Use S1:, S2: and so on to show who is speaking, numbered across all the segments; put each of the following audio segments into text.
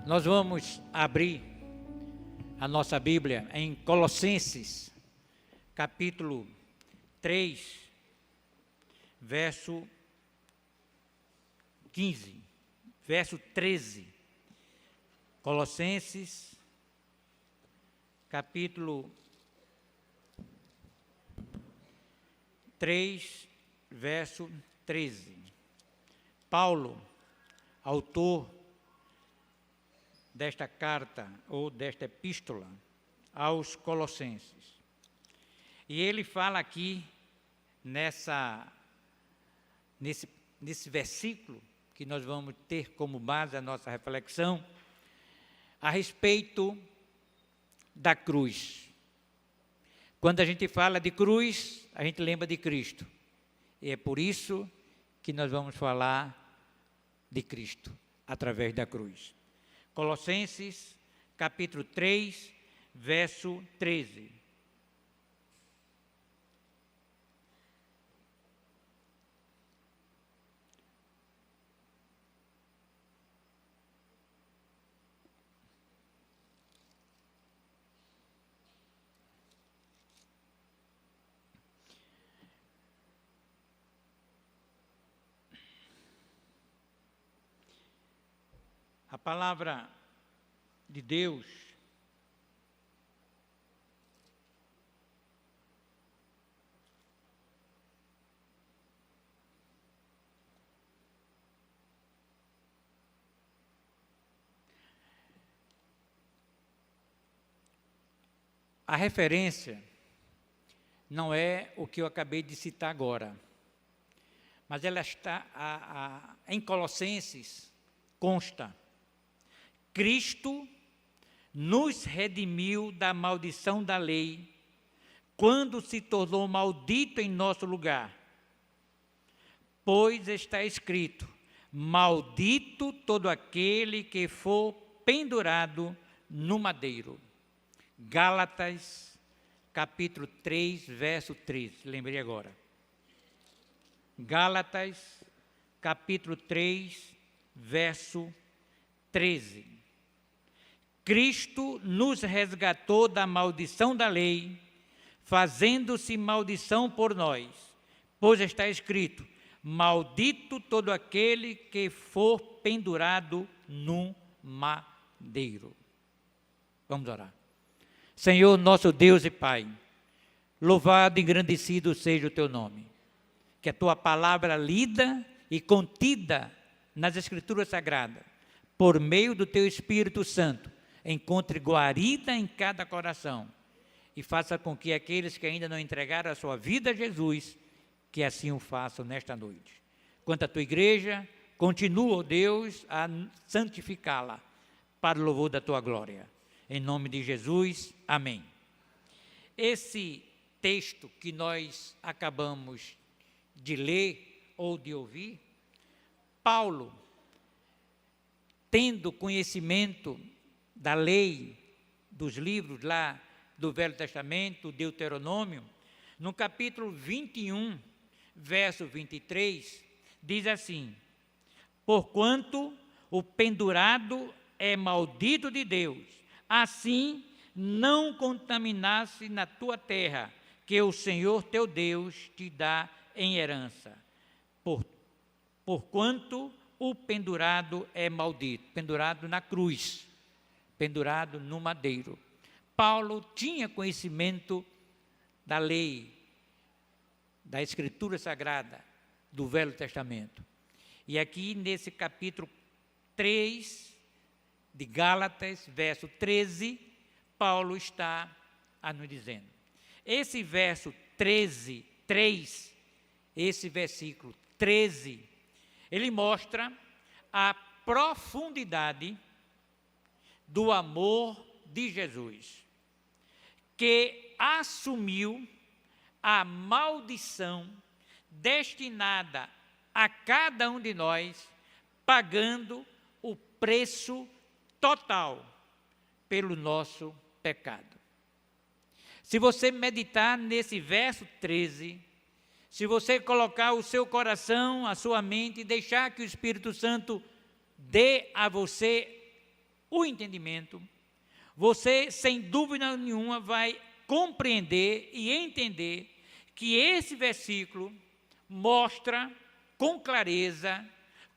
S1: Nós vamos abrir a nossa Bíblia em Colossenses, capítulo 3, verso 15, verso 13. Colossenses, capítulo 3, verso 13. Paulo, autor desta carta, ou desta epístola, aos Colossenses. E ele fala aqui, nesse versículo, que nós vamos ter como base a nossa reflexão, a respeito da cruz. Quando a gente fala de cruz, a gente lembra de Cristo. E é por isso que nós vamos falar de Cristo, através da cruz. Colossenses, capítulo 3, verso 13. A palavra de Deus a referência não é o que eu acabei de citar agora, mas ela está em Colossenses consta: Cristo nos redimiu da maldição da lei, quando se tornou maldito em nosso lugar. Pois está escrito: maldito todo aquele que for pendurado no madeiro. Gálatas, capítulo 3, verso 13. Lembrei agora. Gálatas, capítulo 3, verso 13. Cristo nos resgatou da maldição da lei, fazendo-se maldição por nós, pois está escrito: maldito todo aquele que for pendurado no madeiro. Vamos orar. Senhor, nosso Deus e Pai, louvado e engrandecido seja o teu nome. Que a tua palavra lida e contida nas Escrituras Sagradas, por meio do teu Espírito Santo, encontre guarida em cada coração e faça com que aqueles que ainda não entregaram a sua vida a Jesus, que assim o façam nesta noite. Quanto à tua igreja, continua, ó Deus, a santificá-la para o louvor da tua glória. Em nome de Jesus, amém. Esse texto que nós acabamos de ler ou de ouvir, Paulo, tendo conhecimento da lei, dos livros lá do Velho Testamento, Deuteronômio, no capítulo 21, verso 23, diz assim: porquanto o pendurado é maldito de Deus, assim não contaminasse na tua terra, que o Senhor teu Deus te dá em herança. Porquanto o pendurado é maldito, pendurado na cruz, pendurado no madeiro. Paulo tinha conhecimento da lei, da Escritura Sagrada, do Velho Testamento. E aqui nesse capítulo 3 de Gálatas, verso 13, Paulo está a nos dizendo. Esse verso 13, 3, esse versículo 13, ele mostra a profundidade do amor de Jesus, que assumiu a maldição destinada a cada um de nós, pagando o preço total pelo nosso pecado. Se você meditar nesse verso 13, Se você colocar o seu coração, a sua mente, e deixar que o Espírito Santo dê a você o entendimento, você, sem dúvida nenhuma, vai compreender e entender que esse versículo mostra com clareza,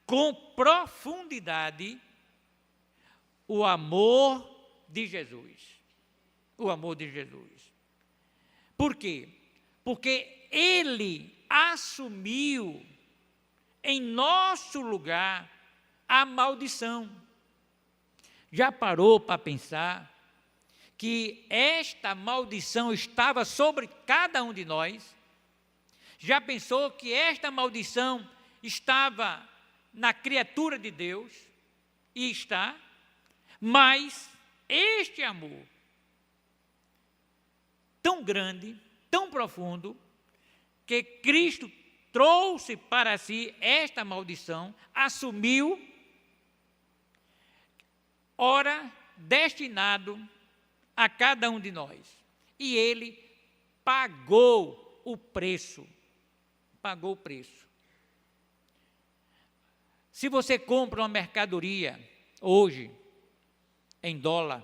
S1: com profundidade, o amor de Jesus. O amor de Jesus. Por quê? Porque Ele assumiu em nosso lugar a maldição. Já parou para pensar que esta maldição estava sobre cada um de nós? Já pensou que esta maldição estava na criatura de Deus? E está. Mas este amor tão grande, tão profundo, que Cristo trouxe para si esta maldição, assumiu, ora destinado a cada um de nós. E Ele pagou o preço. Pagou o preço. Se você compra uma mercadoria hoje, em dólar,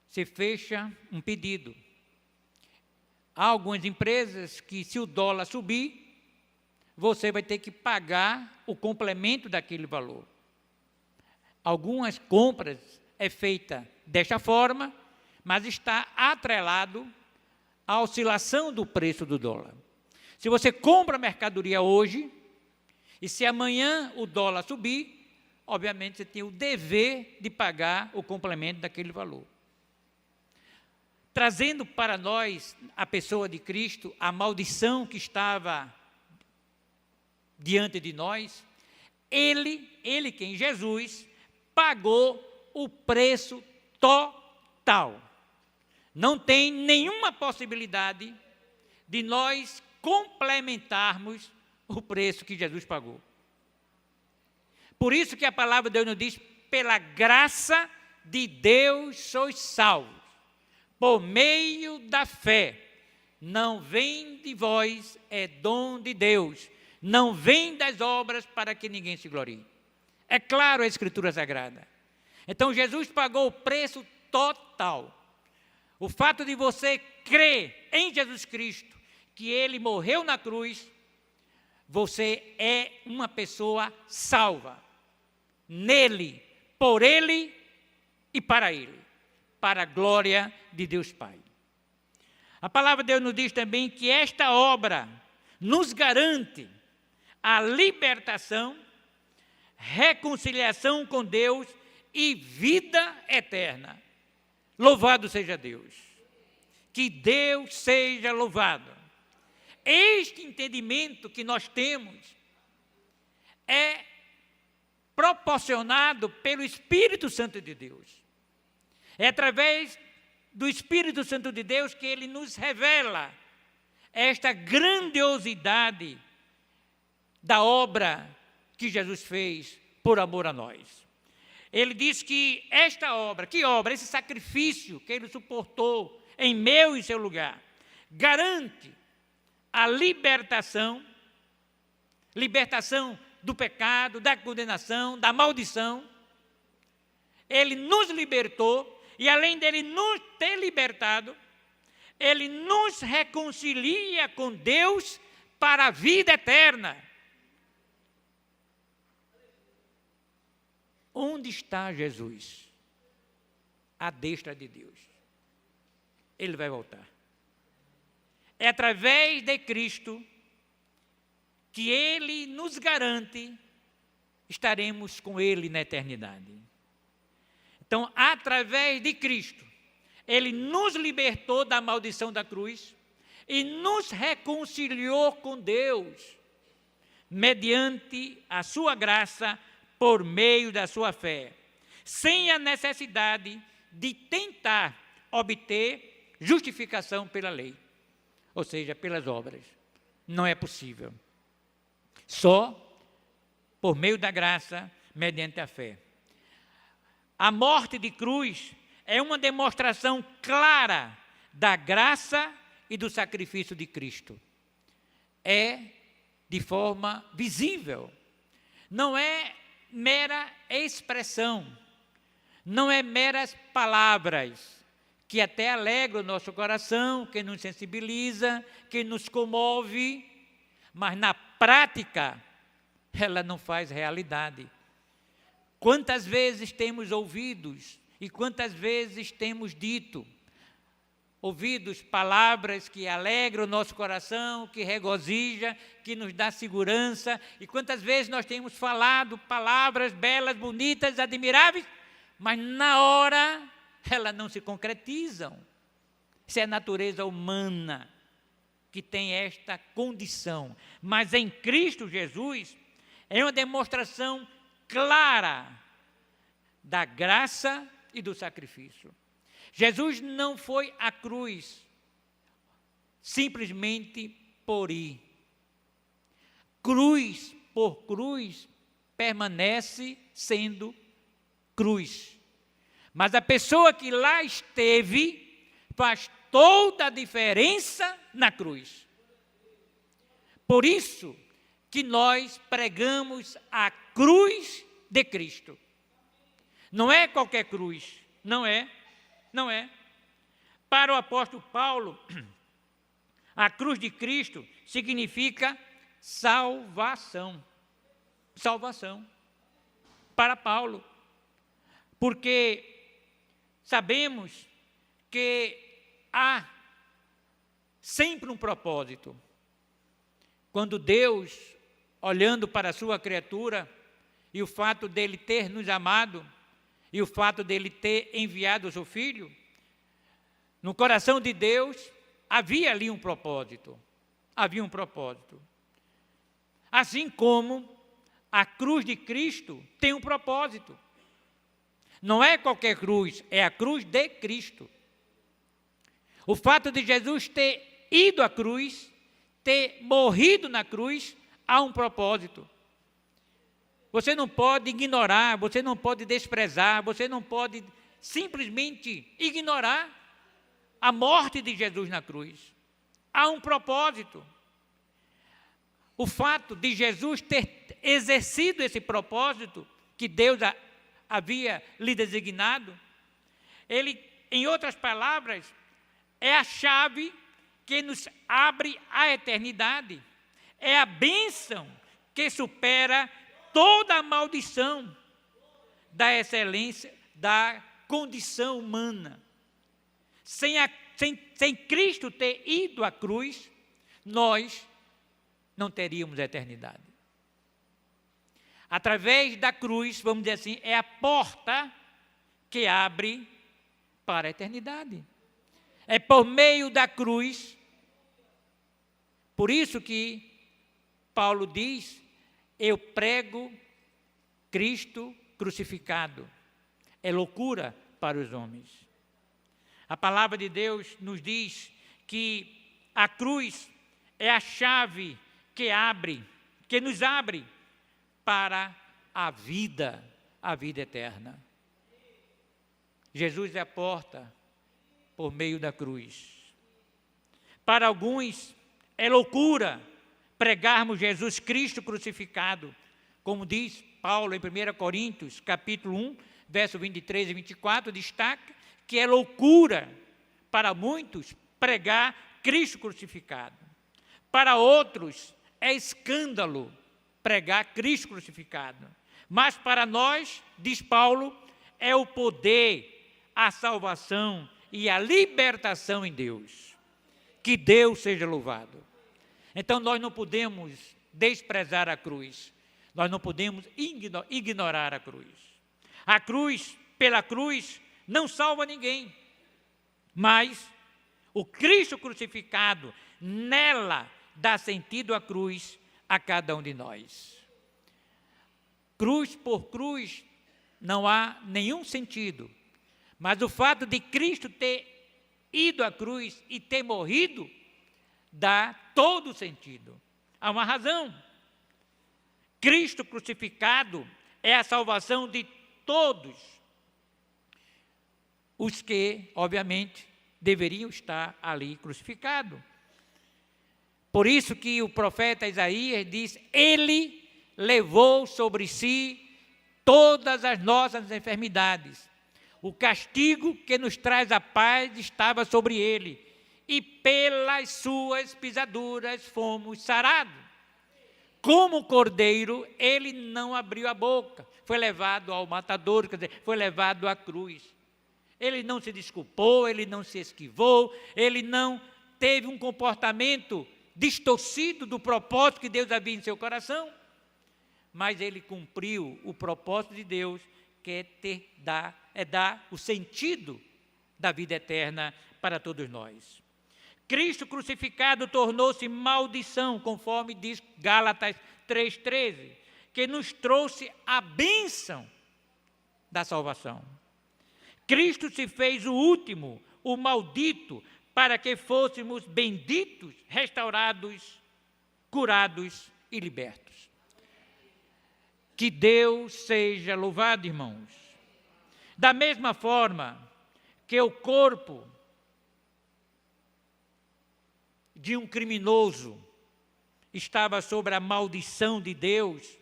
S1: você fecha um pedido. Há algumas empresas que, se o dólar subir, você vai ter que pagar o complemento daquele valor. Algumas compras é feita desta forma, mas está atrelado à oscilação do preço do dólar. Se você compra mercadoria hoje, e se amanhã o dólar subir, obviamente você tem o dever de pagar o complemento daquele valor. Trazendo para nós, a pessoa de Cristo, a maldição que estava diante de nós, Ele quem? Jesus, pagou o preço total. Não tem nenhuma possibilidade de nós complementarmos o preço que Jesus pagou. Por isso que a palavra de Deus nos diz, pela graça de Deus sois salvos, por meio da fé. Não vem de vós, é dom de Deus. Não vem das obras para que ninguém se glorie. É claro a Escritura Sagrada. Então Jesus pagou o preço total. O fato de você crer em Jesus Cristo, que Ele morreu na cruz, você é uma pessoa salva. Nele, por Ele e para Ele, para a glória de Deus Pai. A palavra de Deus nos diz também que esta obra nos garante a libertação, reconciliação com Deus e vida eterna. Louvado seja Deus. Que Deus seja louvado. Este entendimento que nós temos é proporcionado pelo Espírito Santo de Deus. É através do Espírito Santo de Deus que Ele nos revela esta grandiosidade da obra que Jesus fez por amor a nós. Ele diz que esta obra, que obra? Esse sacrifício que Ele suportou em meu e seu lugar, garante a libertação do pecado, da condenação, da maldição. Ele nos libertou e, além dele nos ter libertado, Ele nos reconcilia com Deus para a vida eterna. Onde está Jesus? À destra de Deus. Ele vai voltar. É através de Cristo que Ele nos garante estaremos com Ele na eternidade. Então, através de Cristo, Ele nos libertou da maldição da cruz e nos reconciliou com Deus, mediante a sua graça, por meio da sua fé, sem a necessidade de tentar obter justificação pela lei, ou seja, pelas obras. Não é possível. Só por meio da graça, mediante a fé. A morte de cruz é uma demonstração clara da graça e do sacrifício de Cristo. é de forma visível. Não é mera expressão, não é meras palavras, que até alegra o nosso coração, que nos sensibiliza, que nos comove, mas na prática, ela não faz realidade. Quantas vezes temos ouvidos e quantas vezes temos dito, ouvidos palavras que alegram o nosso coração, que regozija, que nos dá segurança, e quantas vezes nós temos falado palavras belas, bonitas, admiráveis, mas na hora elas não se concretizam. Isso é a natureza humana que tem esta condição. Mas em Cristo Jesus é uma demonstração clara da graça e do sacrifício. Jesus não foi à cruz simplesmente por ir. Cruz por cruz permanece sendo cruz. Mas a pessoa que lá esteve faz toda a diferença na cruz. Por isso que nós pregamos a cruz de Cristo. Não é qualquer cruz, não é. Para o apóstolo Paulo, a cruz de Cristo significa salvação. Salvação. Para Paulo. Porque sabemos que há sempre um propósito. Quando Deus, olhando para a sua criatura, e o fato dele ter nos amado, e o fato dele ter enviado o seu Filho, no coração de Deus havia ali um propósito. Havia um propósito. Assim como a cruz de Cristo tem um propósito. Não é qualquer cruz, é a cruz de Cristo. O fato de Jesus ter ido à cruz, ter morrido na cruz, há um propósito. Você não pode ignorar, você não pode desprezar, você não pode simplesmente ignorar a morte de Jesus na cruz. Há um propósito. O fato de Jesus ter exercido esse propósito que Deus havia lhe designado, ele, em outras palavras, é a chave que nos abre a eternidade. É a bênção que supera toda a maldição da excelência, da condição humana. Sem Cristo ter ido à cruz, nós não teríamos eternidade. Através da cruz, vamos dizer assim, é a porta que abre para a eternidade. É por meio da cruz. Por isso que Paulo diz: eu prego Cristo crucificado. É loucura para os homens. A palavra de Deus nos diz que a cruz é a chave que nos abre para a vida eterna. Jesus é a porta por meio da cruz. Para alguns é loucura pregarmos Jesus Cristo crucificado, como diz Paulo em 1 Coríntios, capítulo 1, verso 23 e 24, destaca que é loucura para muitos pregar Cristo crucificado. Para outros é escândalo pregar Cristo crucificado. Mas para nós, diz Paulo, é o poder, a salvação e a libertação em Deus. Que Deus seja louvado. Então nós não podemos desprezar a cruz. Nós não podemos ignorar a cruz. A cruz, pela cruz, não salva ninguém. Mas o Cristo crucificado, nela dá sentido à cruz a cada um de nós. Cruz por cruz não há nenhum sentido. Mas o fato de Cristo ter ido à cruz e ter morrido dá todo o sentido. Há uma razão. Cristo crucificado é a salvação de todos os que, obviamente, deveriam estar ali crucificados. Por isso que o profeta Isaías diz: Ele levou sobre si todas as nossas enfermidades. O castigo que nos traz a paz estava sobre ele, e pelas suas pisaduras fomos sarados. Como cordeiro, ele não abriu a boca, foi levado ao matador, quer dizer, foi levado à cruz. Ele não se desculpou, ele não se esquivou, ele não teve um comportamento distorcido do propósito que Deus havia em seu coração, mas ele cumpriu o propósito de Deus, que é dar o sentido da vida eterna para todos nós. Cristo crucificado tornou-se maldição, conforme diz Gálatas 3,13, que nos trouxe a bênção da salvação. Cristo se fez o último, o maldito, para que fôssemos benditos, restaurados, curados e libertos. Que Deus seja louvado, irmãos. Da mesma forma que o corpo de um criminoso estava sob a maldição de Deus,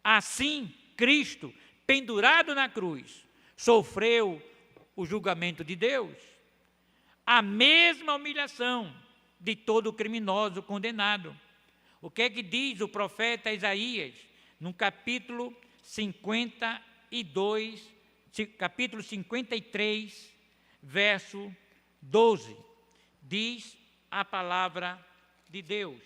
S1: assim Cristo, pendurado na cruz, sofreu o julgamento de Deus. A mesma humilhação de todo criminoso condenado. O que é que diz o profeta Isaías, no capítulo 53, verso 12, diz a palavra de Deus: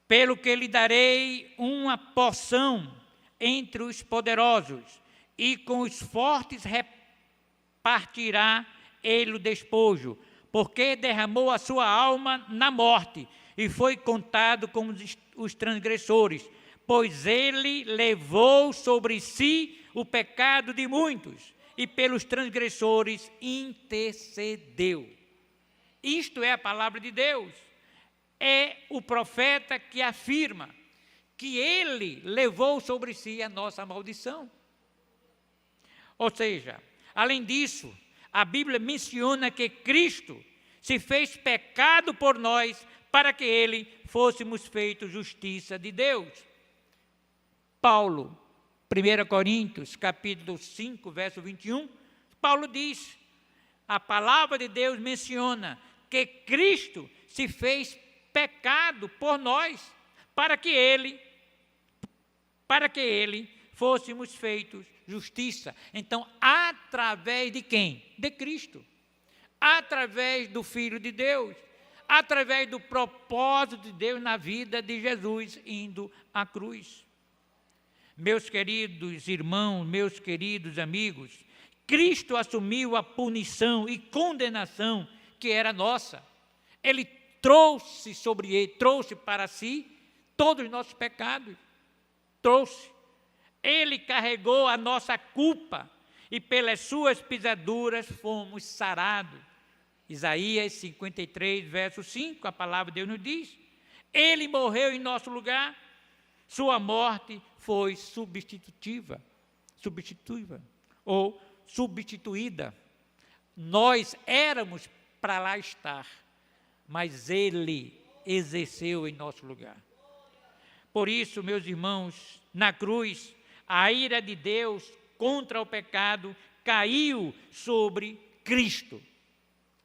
S1: pelo que lhe darei uma porção entre os poderosos, e com os fortes repartirá ele o despojo, porque derramou a sua alma na morte, e foi contado como os transgressores, pois ele levou sobre si o pecado de muitos, e pelos transgressores intercedeu. Isto é a palavra de Deus. É o profeta que afirma que ele levou sobre si a nossa maldição. Ou seja, além disso, a Bíblia menciona que Cristo se fez pecado por nós para que ele fôssemos feitos justiça de Deus. Paulo, 1 Coríntios, capítulo 5, verso 21, Paulo diz, a palavra de Deus menciona que Cristo se fez pecado por nós, para que ele fôssemos feitos justiça. Então, através de quem? De Cristo. Através do Filho de Deus. Através do propósito de Deus na vida de Jesus indo à cruz. Meus queridos irmãos, meus queridos amigos, Cristo assumiu a punição e condenação que era nossa. Ele trouxe para si todos os nossos pecados. Ele carregou a nossa culpa e pelas suas pisaduras fomos sarados. Isaías 53, verso 5, a palavra de Deus nos diz: ele morreu em nosso lugar, sua morte foi substitutiva ou substituída. Nós éramos para lá estar, mas ele exerceu em nosso lugar. Por isso, meus irmãos, na cruz, a ira de Deus contra o pecado caiu sobre Cristo.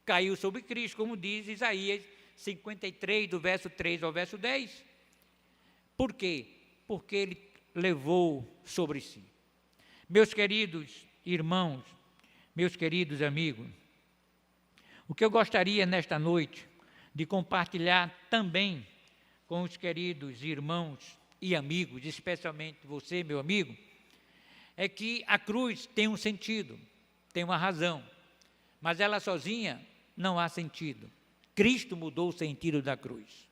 S1: Caiu sobre Cristo, como diz Isaías 53, do verso 3 ao verso 10. Por quê? Porque ele levou sobre si. Meus queridos irmãos, meus queridos amigos, o que eu gostaria nesta noite de compartilhar também com os queridos irmãos e amigos, especialmente você, meu amigo, é que a cruz tem um sentido, tem uma razão, mas ela sozinha não há sentido. Cristo mudou o sentido da cruz.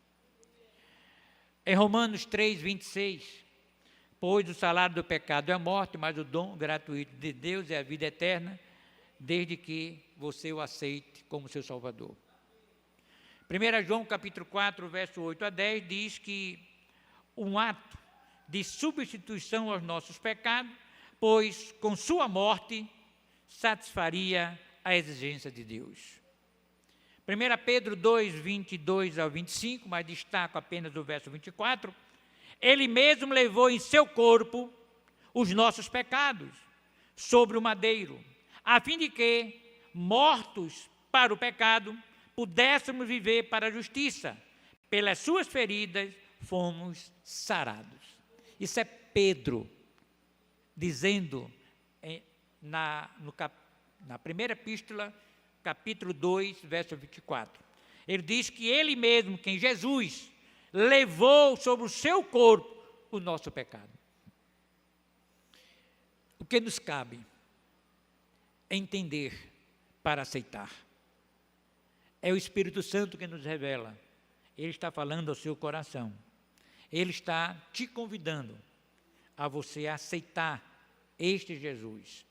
S1: Em Romanos 3, 26, pois o salário do pecado é a morte, mas o dom gratuito de Deus é a vida eterna, desde que você o aceite como seu Salvador. 1 João capítulo 4, verso 8 a 10, diz que um ato de substituição aos nossos pecados, pois com sua morte satisfaria a exigência de Deus. 1 Pedro 2, 22 ao 25, mas destaco apenas o verso 24. Ele mesmo levou em seu corpo os nossos pecados sobre o madeiro, a fim de que, mortos para o pecado, pudéssemos viver para a justiça. Pelas suas feridas fomos sarados. Isso é Pedro dizendo na primeira epístola, capítulo 2, verso 24. Ele diz que ele mesmo, quem Jesus, levou sobre o seu corpo o nosso pecado. O que nos cabe é entender para aceitar. É o Espírito Santo que nos revela. Ele está falando ao seu coração. Ele está te convidando a você aceitar este Jesus,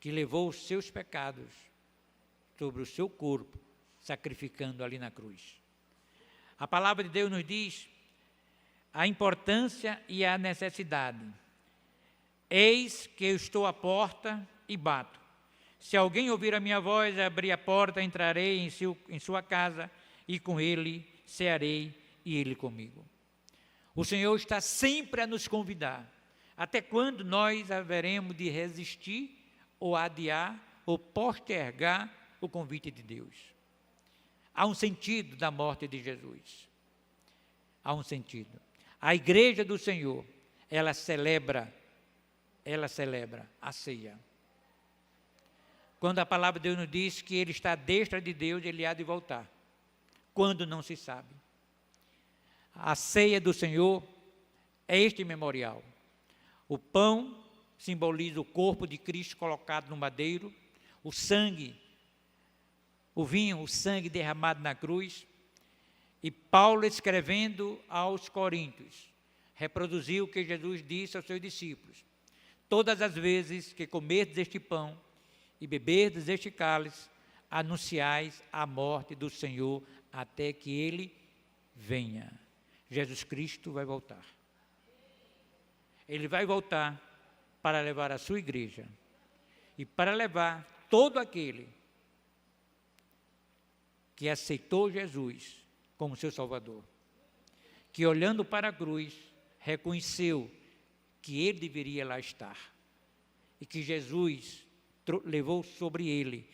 S1: que levou os seus pecados sobre o seu corpo, sacrificando ali na cruz. A palavra de Deus nos diz a importância e a necessidade. Eis que eu estou à porta e bato. Se alguém ouvir a minha voz e abrir a porta, entrarei em sua casa e com ele cearei e ele comigo. O Senhor está sempre a nos convidar. Até quando nós haveremos de resistir ou adiar ou postergar o convite de Deus? Há um sentido da morte de Jesus. Há um sentido. A igreja do Senhor, ela celebra a ceia. Quando a palavra de Deus nos diz que Ele está à destra de Deus, Ele há de voltar. Quando não se sabe. A ceia do Senhor é este memorial. O pão simboliza o corpo de Cristo colocado no madeiro, o sangue, o vinho, o sangue derramado na cruz. E Paulo, escrevendo aos Coríntios, reproduziu o que Jesus disse aos seus discípulos: todas as vezes que comerdes este pão e beberdes este cálice, anunciais a morte do Senhor até que Ele venha. Jesus Cristo vai voltar. Ele vai voltar para levar a sua igreja e para levar todo aquele que aceitou Jesus como seu Salvador, que olhando para a cruz, reconheceu que ele deveria lá estar e que Jesus levou sobre ele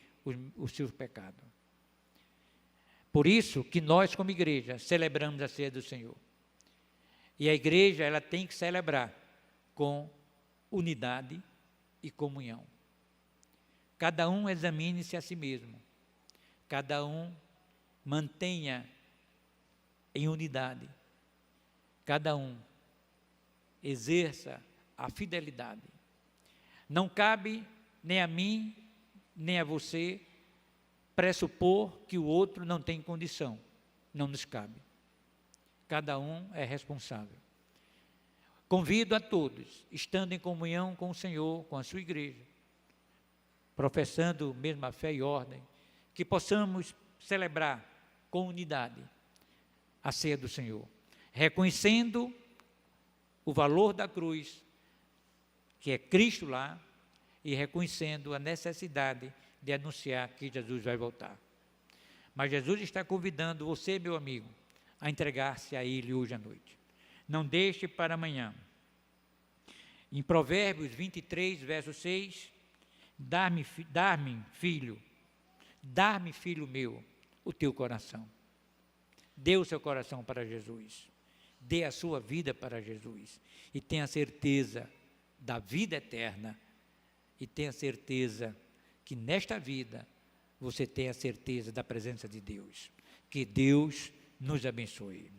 S1: o seu pecado. Por isso que nós, como igreja, celebramos a ceia do Senhor. E a igreja, ela tem que celebrar com unidade e comunhão. Cada um examine-se a si mesmo. Cada um mantenha em unidade. Cada um exerça a fidelidade. Não cabe nem a mim, nem a você, pressupor que o outro não tem condição. Não nos cabe. Cada um é responsável. Convido a todos, estando em comunhão com o Senhor, com a sua igreja, professando mesma fé e ordem, que possamos celebrar com unidade a ceia do Senhor, reconhecendo o valor da cruz, que é Cristo lá, e reconhecendo a necessidade de anunciar que Jesus vai voltar. Mas Jesus está convidando você, meu amigo, a entregar-se a Ele hoje à noite. Não deixe para amanhã. Em Provérbios 23, verso 6, dar-me, filho meu, o teu coração. Dê o seu coração para Jesus. Dê a sua vida para Jesus. E tenha certeza da vida eterna. E tenha certeza que nesta vida você tenha certeza da presença de Deus. Que Deus nos abençoe.